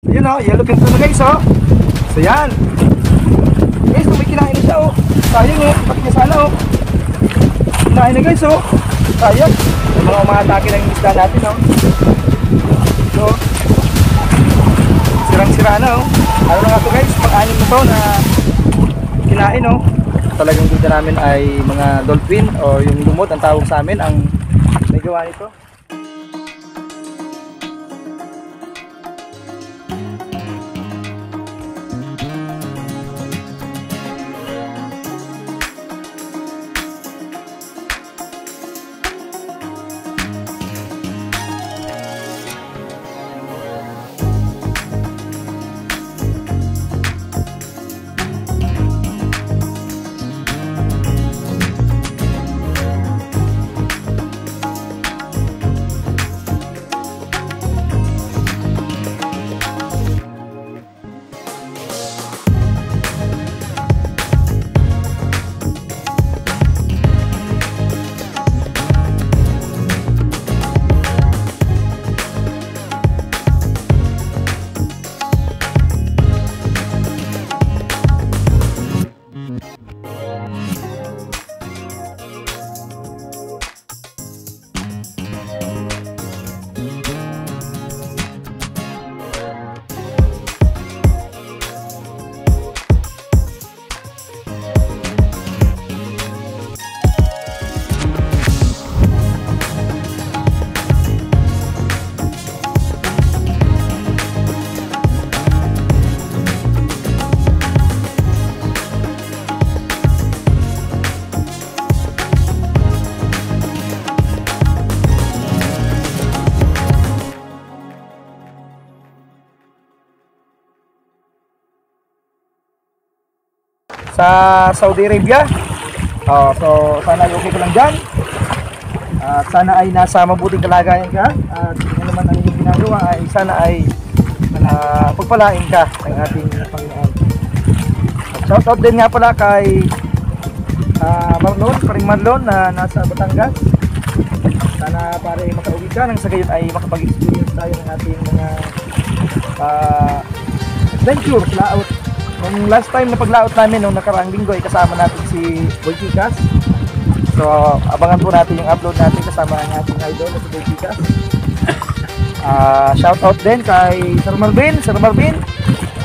Yun o, yellow pinto na guys o. So yan. Guys, kung may kinain na siya o. Sayang o, pati niya sana o. Kinain na guys o. Sayang. Yung mga umatake ng isda natin o. So, sirang-sira na o. Ano na nga ito guys, pang-anim na to na kinain o. Talagang dito namin ay mga dolphin o yung lumot ang tawag sa amin ang may gawa nito. Sa Saudi Arabia. So sana ay okay ka lang dyan. At sana ay nasa mabuting kalagayan ka. At kung naman ang iyong ginagawa ay sana ay pagpalain ka ng ating Panginoon. Shoutout din nga pala kay Marlon, paring Marlon na nasa Batangas. Sana para ay makauwi ka nang sa gayon ay makapag-experience tayo ng ating mga adventure laot. Nung last time na paglaot namin nung nakaraang linggo ay kasama natin si Boy Chicas. So abangan po natin yung upload natin kasama ang ating idol na si Boy Chicas. Shout out din kay Sir Marvin. Sir Marvin,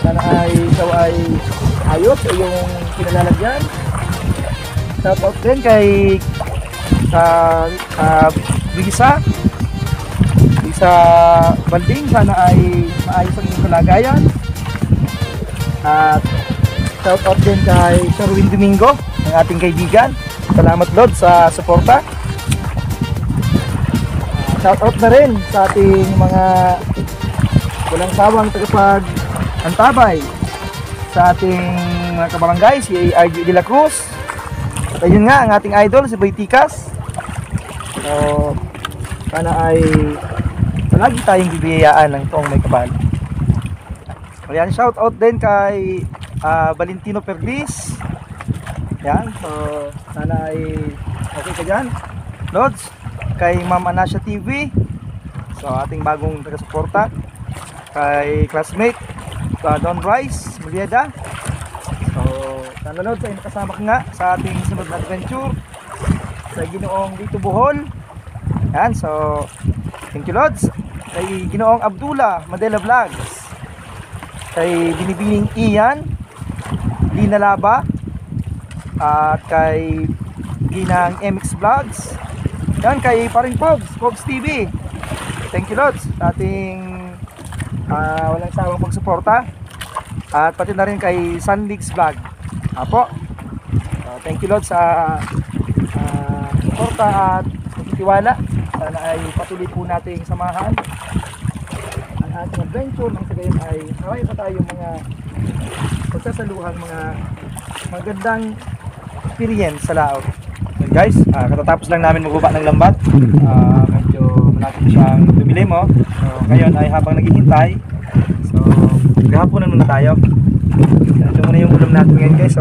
sana ay ikaw ay ayos o yung kinalalagyan. Shout out din kay Lisa Balding, sana ay maayos ang iyong kalagayan. At shout out din kay Sherwin Domingo, ang ating kaibigan. Salamat Lord sa suporta. Shout out na rin sa ating mga walang sawang tagapag-antabay sa ating mga kabarangay, si RG De La Cruz. At ayun nga ang ating idol si Boy Chicas. So sana ay palagi tayong bibiyayaan ng toong may kapal. Ayan, shout out din kay Valentino Perdiz. Yan, so sana ay okay ka dyan Lods. Kay Ma'am Anasha TV, so ating bagong taga-suporta. Kay classmate Don Rice Mulieda. So sana Lods ay nakasama ka nga sa ating sunod na adventure sa Ginoong dito Bohol. Yan, so thank you Lods. Kay Ginoong Abdullah Madela Vlogs, kay Binibining Ian, Lina Laba, at kay Ginang MX Vlogs. Yan, kay paring Pogs TV. Thank you Lods sa ating walang sawang pagsuporta. At pati na rin kay Sunleaks Vlog. Apo. Thank you Lods sa suporta at pagtitiwala. Sana ay patuloy po nating samahan ang ating adventure nang sa gayon ay marami pa tayong mga pagsasaluhang mga magandang experience sa laot. So guys, katatapos lang namin magbaba ng lambat. Medyo malapit siyang dumilim mo. So ngayon ay habang naghihintay, so gahaponan muna tayo. Ito muna yung ulam natin ngayon guys.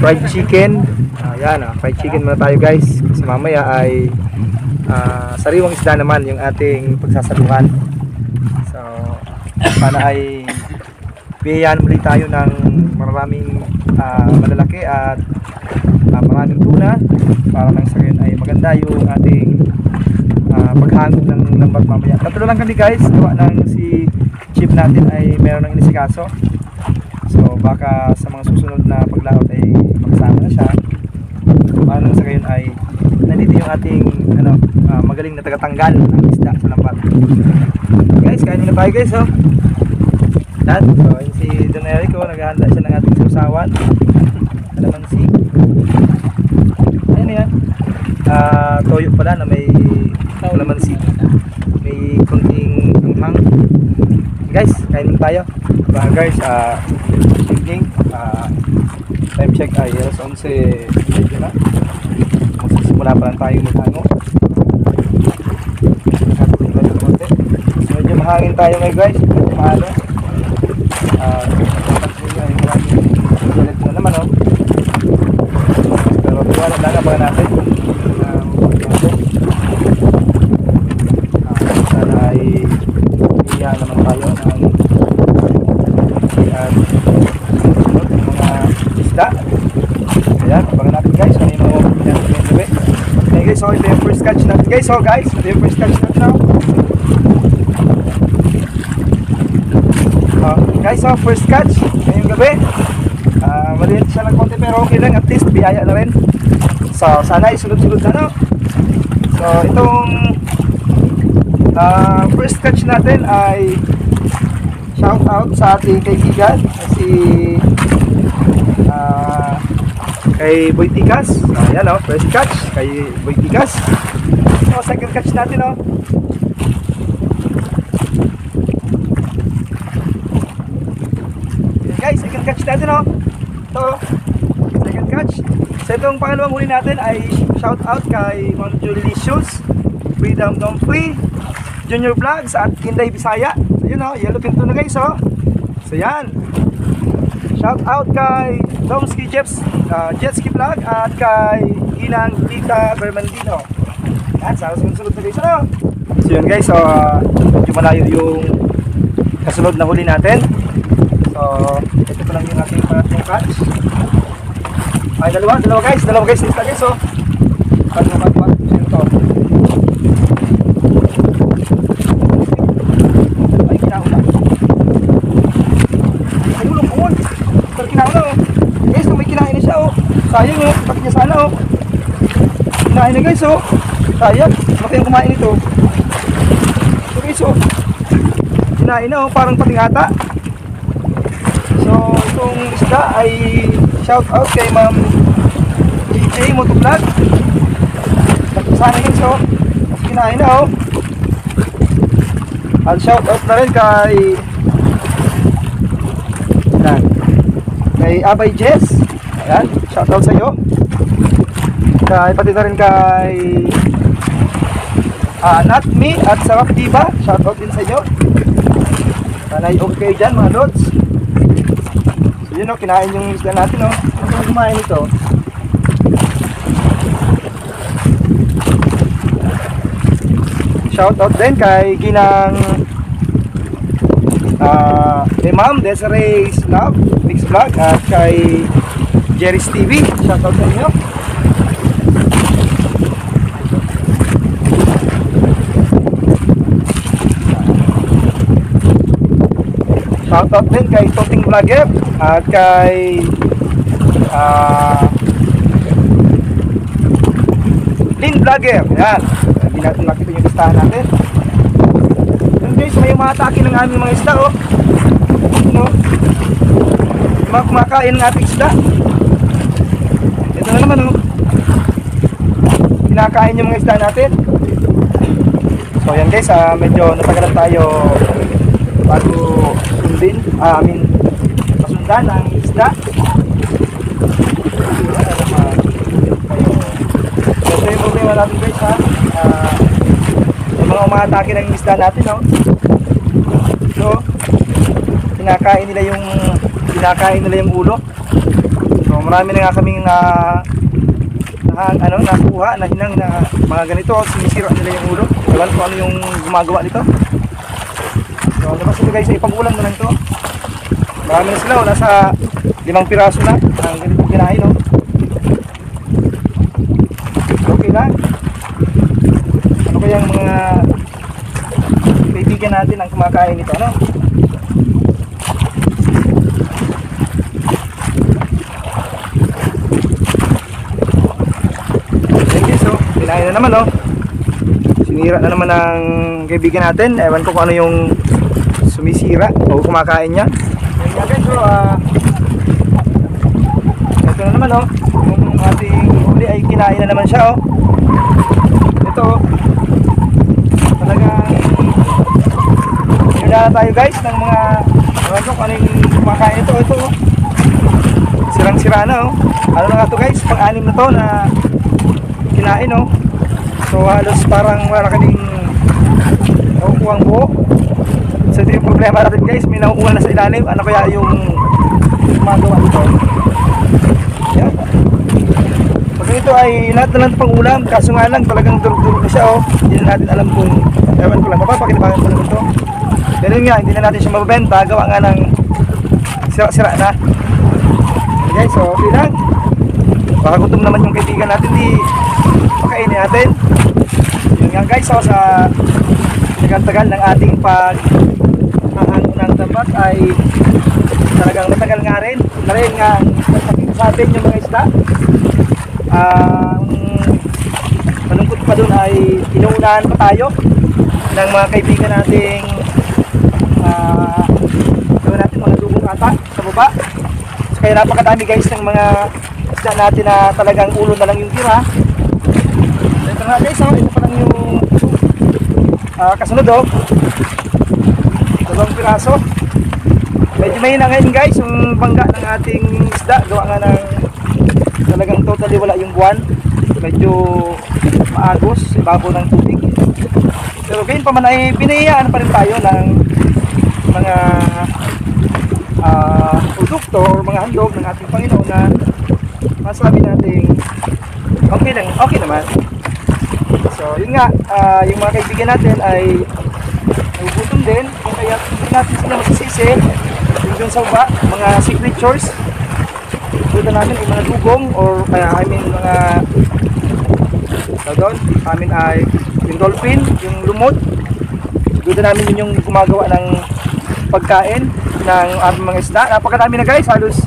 Fried chicken. Yan, fried chicken muna tayo guys. Kasi mamaya ay sariwang isda naman yung ating pagsasaluhan. So, sana ay biyayaan muli tayo ng maraming malalaki at maraming tuna para nang sa ngayon ay maganda yung ating paghangog ng lambat mamaya. Tatlo lang kami guys, gawa ng si chief natin ay meron ng inisikaso. So baka sa mga susunod na paglaot ay makasama na siya. Para nang sa ngayon ay nandito yung ating magaling na tagatanggal ng isda sa lambat. Guys, kain muna tayo guys, oh. Yan, so yun si Don Erico, naghahanda siya ng ating sausawan. Kalamansi. Ayun yan. Toyo pala na may kalamansi. May konting anghang. Guys, kain muna tayo. Guys, evening. Time check ay alas 11:30 na. Magsisimula pa lang tayo maghango. Medyo mahangin tayo ngayon guys. Medyo mahalo. Na naman, oh. Pero wala na ba natin? Sana ay iya naman tayo ng mga isda. Ayan, abangan natin guys. Ano yung mga gabi. Okay guys, so ito yung first catch natin guys. So guys, ito yung first catch natin now. Guys, so first catch ngayong gabi. Maliit siya ng konti pero okay lang, at least biyaya na rin. So sana isunod-sunod na, no? So itong first catch natin ay shout out sa ating kaibigan si kay Boy Tikas. Ayan, oh, first catch kay Boy Tikas. So second catch natin, oh. Guys, second catch natin, oh. Ito, second catch. So itong pangalawang huli natin ay shout out kay Mount Julicious, Freedom Don't Free, Junior Vlogs at Inday Bisaya. So yun, oh, yellow pinto na guys, oh. So yan. Shout out kay Domski Jet Ski Vlog at kay Inang Lita Bermandino. Yan, sa sunod na guys, ano? So yun guys, so medyo malayo yung kasunod na huli natin. So, ito pa lang yung ating pangatlong catch. Ay, dalawa guys dito guys, oh. Pangatlong catch, sino to? Ay, kinahula. Ay, ulong. Pero kinahula, oh. Guys, kung may kinain na siya, oh. Sayang, oh. Pati niya sana, oh. Kinain na guys, oh. Sayang, laki yung kumain ito. So guys, oh. Kinain na, oh. Parang pating ata. So itong isda ay shout out kay Ma'am DJ Motovlog. Sana yun, so kinain na, oh. At shout out na rin kay Abay Jess. Ayan, shout out sa iyo. Pati na rin kay Not Me at Sarap Diba. Shout out din sa inyo. Sana ay okay dyan mga lods. Yun, oh, kinain yung isda natin, oh. Ano kumain ito? Shout out din kay Ginang kay Ma'am Desiree's Love Mix Vlog at kay Jerry's TV. Shout out sa inyo. Shout out din kay Toting Vlogger at kay Lin Vlogger. Yan, hindi natin makita yung listahan natin. Yan guys, may umatake ng aming mga isda, oh. No? Mga kumakain ng ating isda. Ito na naman, oh. Kinakain yung mga isda natin. So yan guys, medyo natagalan tayo bago masundan ang isda. Ito yung problema natin guys, ha. Yung mga umatake ng isda natin, no? So kinakain nila yung ulo. So marami na nga kaming nakuha na hinang na mga ganito, sinisira nila yung ulo. Ewan ko ano yung gumagawa nito. ito guys, ay pang-ulam na lang ito. Marami na sila, nasa 5 piraso na ang ganitong kinain, no? Okay na. Ano kaya ang mga kaibigan natin ang kumakain nito, ano? Kinain na naman, oh. Sinira na naman ang kaibigan natin. Ewan ko kung ano yung sumisira o kumakain niya. Yan nga guys, so ito na naman, oh. Yung ating huli ay kinain na naman siya, oh. Ito, oh. Talagang hinala tayo guys ng mga, ewan ko kung ano yung kumakain ito. Ito, oh. Sirang-sira na, oh. Ano na nga ito guys, pang-anim na to na kinain, oh. So halos parang wala kaming nakukuhang buo. So ito yung problema natin guys, may nakukuha na sa ilalim. Ano kaya yung gumagawa dito? Yan. Pag ito ay lahat na lang pang ulam, kaso nga lang talagang durug-durug na siya, oh. Hindi na natin alam kung, ewan ko lang, mapapakinabangan ko lang ito. Ganun nga, hindi na natin siya mababenta, gawa nga ng sira-sira na. Okay, so okay lang. Baka gutom naman yung kaibigan natin, di pakainin natin. Yun nga guys, so sa tagal-tagal ng ating paghahango ng tambat ay talagang matagal nga rin. Dahil nga sa atin yung mga isda, malungkot pa dun ay inuunahan pa tayo ng mga kaibigan nating gawin natin mga dugong ata sa baba. So, kaya napakadami guys ng mga isda natin na talagang ulo na lang yung tira. Ito nga guys, oh, ito pa lang yung kasunod, oh. 2 piraso. Medyo mahina ngayon guys yung bangga ng ating isda, gawa nga ng talagang totally wala yung buwan. Medyo maagos, ibabaw ng tubig. Pero gayon pa man ay pinahihiyaan pa rin tayo ng mga produkto o mga handog ng ating Panginoon na masabi natin okay lang, okay naman. So yun nga, yung mga kaibigan natin ay nagugutom din, kaya hindi natin sila masisisi. Yung dun sa baba, mga signatures dito namin ay mga dugong or kaya I mean mga doon, amin ay yung dolphin, yung lumot. Dito namin yun yung gumagawa ng pagkain ng aming mga isda. Napakadami na guys, halos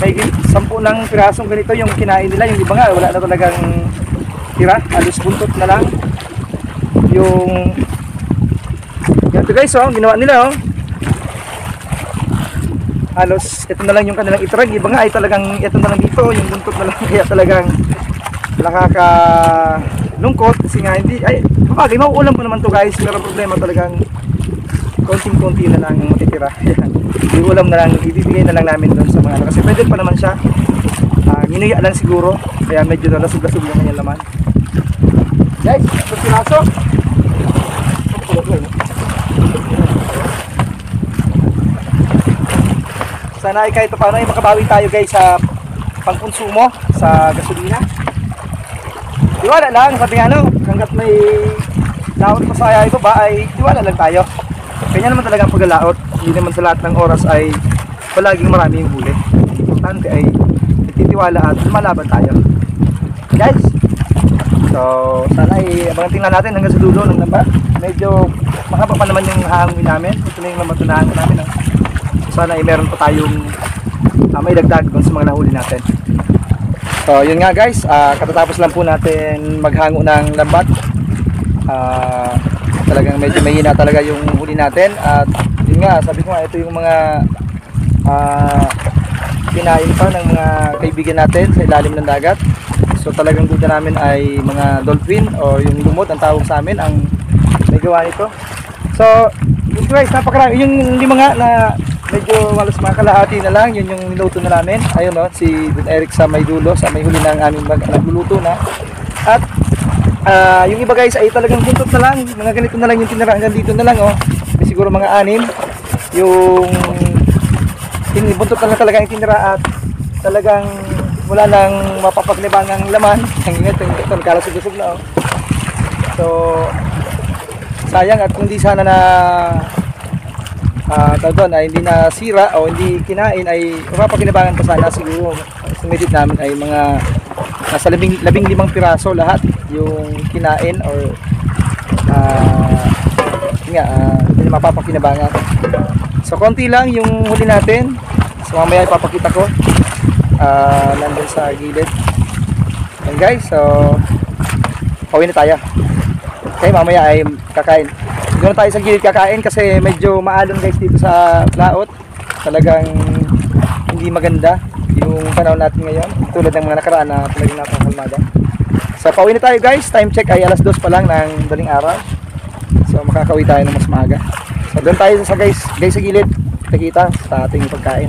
may 10 ng pirasong ganito yung kinain nila. Yung iba nga wala na talagang tira, halos buntot na lang yung ganito guys, oh, ginawa nila, oh. Halos ito na lang yung kanilang itrag. Iba nga ay talagang ito na lang dito, yung buntot na lang. Kaya talagang nakakalungkot kasi nga hindi, ay bagay, mauulam ko naman to guys, pero problema talagang konting-konti na lang yung matitira. Yung ulam na lang, ibibigay na lang namin doon sa mga ano, kasi pwede pa naman siya. Ginuya lang siguro, kaya medyo nalasog-lasog yung kanyang laman. Guys, ito piraso. Sana ay kahit paano ay makabawi tayo guys sa pangkonsumo sa gasolina. Tiwala lang, sabi nga no, hanggat may laot pa sa ito ba ay tiwala lang tayo. Kanya naman talaga ang paglalaot. Hindi naman sa lahat ng oras ay palaging marami yung huli. Importante ay nagtitiwala at lumalaban tayo. Guys, so sana ay abangan tingnan natin hanggang sa dulo ng lamba. Medyo mahaba pa naman yung hangin namin. Ito na yung lamatunahan namin. So, sana ay meron pa tayong may dagdag dun sa mga nahuli natin. So yun nga guys, katatapos lang po natin maghango ng lambat. Talagang medyo mahina talaga yung huli natin. At yun nga, sabi ko nga, ito yung mga kinain pa ng mga kaibigan natin sa ilalim ng dagat. So talagang duda namin ay mga dolphin o yung lumot ang tawag sa amin ang may gawa nito. So yun guys, napakarami. Yung 5 nga na medyo malas mga kalahati na lang, yun yung niluto na namin. Ayun, no, si Don Eric sa may dulo, sa may huli ng aming nagluluto na. At yung iba guys ay talagang buntot na lang, mga ganito na lang yung tinira, hanggang dito na lang, oh. May siguro mga 6 yung buntot na lang talaga yung tinira at talagang wala nang mapapagnibangang laman. Hanggang ito nakalasog-lusog na, oh. So, sayang, at kung di sana na tawag doon ay hindi nasira o hindi kinain ay mapapakinabangan pa sana. Siguro sumedit namin ay mga nasa 15 piraso lahat yung kinain or hindi na mapapakinabangan. So konti lang yung huli natin. So mamaya ipapakita ko nandun sa gilid. And guys, so pauwi na tayo. Okay, mamaya ay kakain. Doon tayo sa gilid kakain kasi medyo maalon guys dito sa laot. Talagang hindi maganda yung panahon natin ngayon. Tulad ng mga nakaraan na talagang napakalmada. So pauwi na tayo guys. Time check ay alas 2 pa lang ng daling araw. So makakauwi tayo ng mas maaga. So doon tayo sa guys sa gilid. Kita sa ating pagkain.